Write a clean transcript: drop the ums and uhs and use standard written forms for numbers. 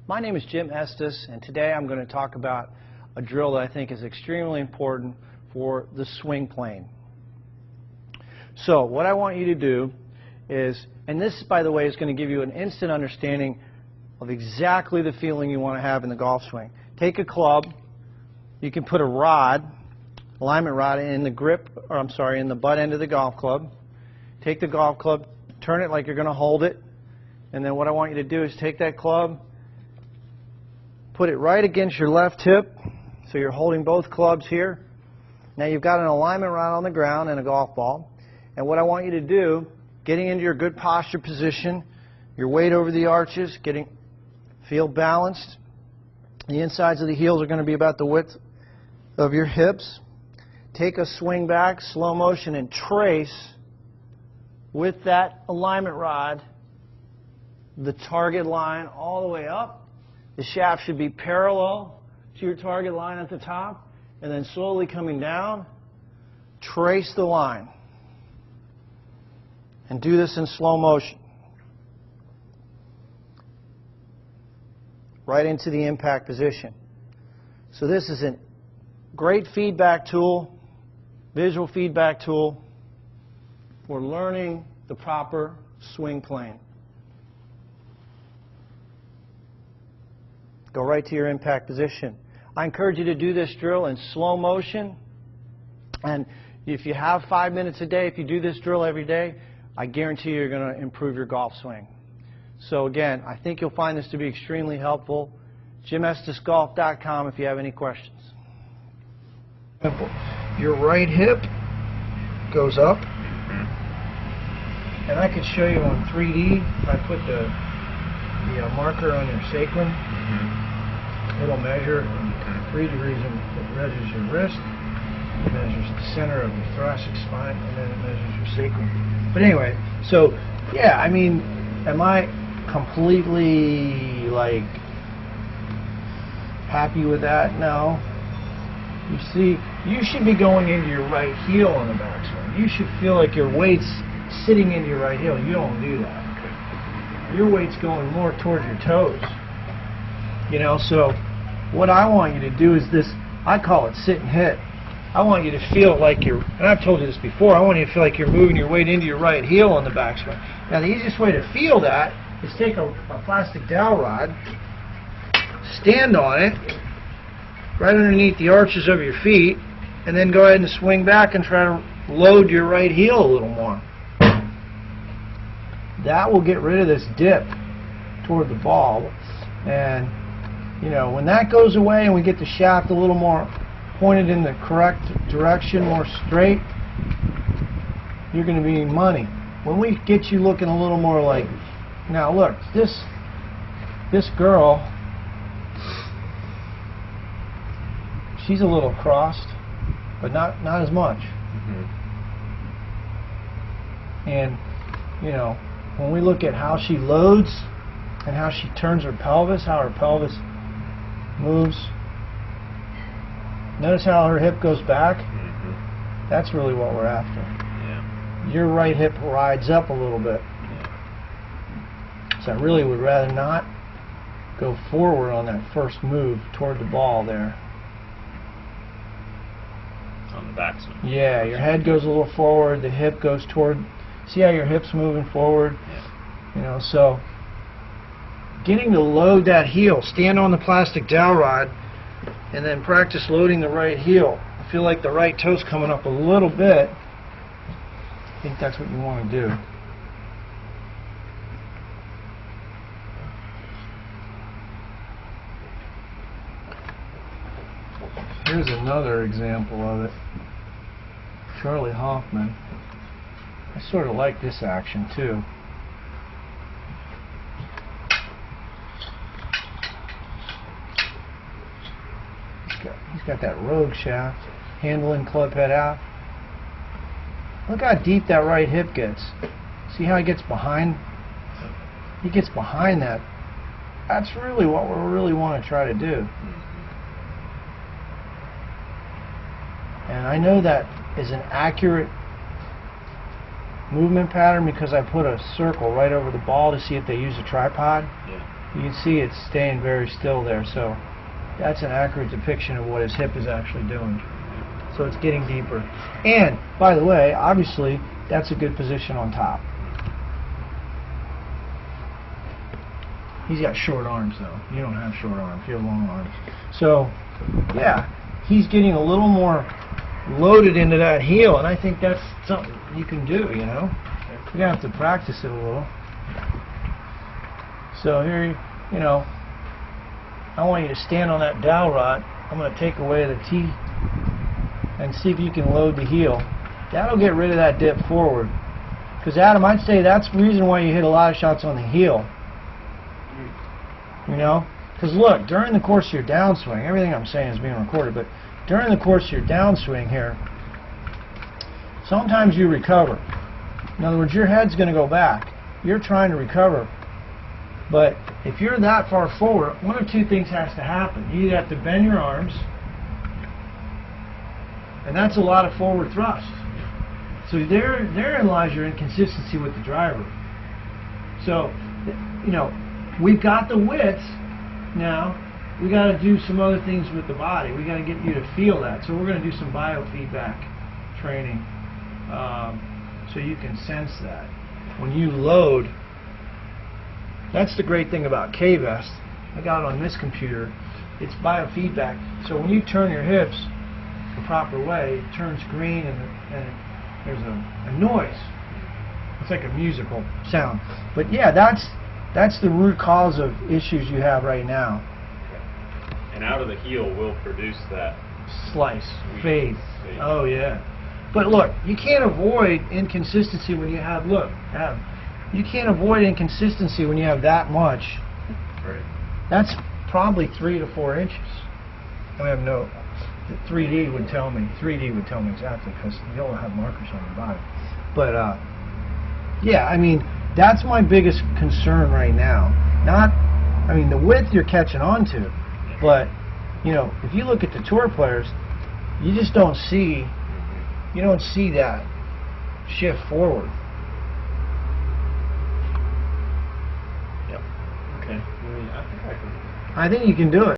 My name is Jim Estes, and today I'm going to talk about a drill that I think is extremely important for the swing plane. So what I want you to do is, and this, by the way, is going to give you an instant understanding of exactly the feeling you want to have in the golf swing. Take a club. You can put a rod, alignment rod, in the grip, or I'm sorry, in the butt end of the golf club. Take the golf club, turn it like you're going to hold it, and then what I want you to do is take that club, put it right against your left hip, so you're holding both clubs here. Now you've got an alignment rod on the ground and a golf ball, and what I want you to do, getting into your good posture position, your weight over the arches, feel balanced. The insides of the heels are going to be about the width of your hips. Take a swing back, slow motion, and trace with that alignment rod the target line all the way up. The shaft should be parallel to your target line at the top, and then slowly coming down, trace the line. And do this in slow motion. Right into the impact position. So this is a great feedback tool, visual feedback tool for learning the proper swing plane. Go right to your impact position. I encourage you to do this drill in slow motion. And if you have 5 minutes a day, if you do this drill every day, I guarantee you're going to improve your golf swing. So again, I think you'll find this to be extremely helpful. JimEstesGolf.com if you have any questions. Your right hip goes up. And I could show you on 3D if I put the marker on your sacrum. It'll measure 3 degrees, it measures your wrist, it measures the center of your thoracic spine, and then it measures your sacrum. But anyway, so yeah, I mean, am I completely like happy with that? No. You see, you should be going into your right heel on the backswing. You should feel like your weight's sitting into your right heel. You don't do that. Your weight's going more towards your toes. You know, so what I want you to do is this, I call it sit and hit. I want you to feel like you're, and I've told you this before, I want you to feel like you're moving your weight into your right heel on the backswing. Now the easiest way to feel that is take a plastic dowel rod, stand on it, right underneath the arches of your feet, and then go ahead and swing back and try to load your right heel a little more. That will get rid of this dip toward the ball, and you know, when that goes away and we get the shaft a little more pointed in the correct direction, more straight, you're going to be money. When we get you looking a little more like, now look, this girl, she's a little crossed, but not as much. And you know, when we look at how she loads and how she turns her pelvis, how her pelvis moves, notice how her hip goes back. That's really what we're after. Your right hip rides up a little bit. So I really would rather not go forward on that first move toward the ball there. On the backswing. Yeah, your head goes a little forward, the hip goes toward, see how your hip's moving forward? You know, so getting to load that heel, stand on the plastic dowel rod, and then practice loading the right heel. I feel like the right toe's coming up a little bit. I think that's what you want to do. Here's another example of it. Charlie Hoffman. I sort of like this action too. He's got that rogue shaft, handling club head out. Look how deep that right hip gets. See how he gets behind? He gets behind that. That's really what we really want to try to do. And I know that is an accurate movement pattern because I put a circle right over the ball to see if they use a tripod. Yeah. You can see it's staying very still there, so that's an accurate depiction of what his hip is actually doing. So it's getting deeper. And, by the way, obviously, that's a good position on top. He's got short arms, though. You don't have short arms. You have long arms. So, yeah, he's getting a little more loaded into that heel, and I think that's something you can do, you know. You're going to have to practice it a little. So here, you know, I want you to stand on that dowel rod. I'm going to take away the T and see if you can load the heel. That'll get rid of that dip forward. Because Adam, I'd say that's the reason why you hit a lot of shots on the heel. You know? Because look, during the course of your downswing, everything I'm saying is being recorded, but during the course of your downswing here, sometimes you recover. In other words, your head's going to go back. You're trying to recover. But if you're that far forward, one of two things has to happen. You either have to bend your arms, and that's a lot of forward thrust. So therein lies your inconsistency with the driver. So, you know, we've got the width now. We got to do some other things with the body. We got to get you to feel that. So we're going to do some biofeedback training, so you can sense that when you load. That's the great thing about K-Vest. I got it on this computer. It's biofeedback. So when you turn your hips the proper way, it turns green and there's a noise. It's like a musical sound. But yeah, that's the root cause of issues you have right now. And out of the heel will produce that slice, fade. Oh yeah. But look, you can't avoid inconsistency when you have, look, Adam, you can't avoid inconsistency when you have that much. Right. That's probably 3 to 4 inches. I have no, 3D would tell me exactly, because you don't have markers on your body. But yeah, I mean, that's my biggest concern right now. Not, I mean, the width you're catching on to, but you know, if you look at the tour players, you just don't see, that shift forward. Yep. Okay. I think I can. I think you can do it.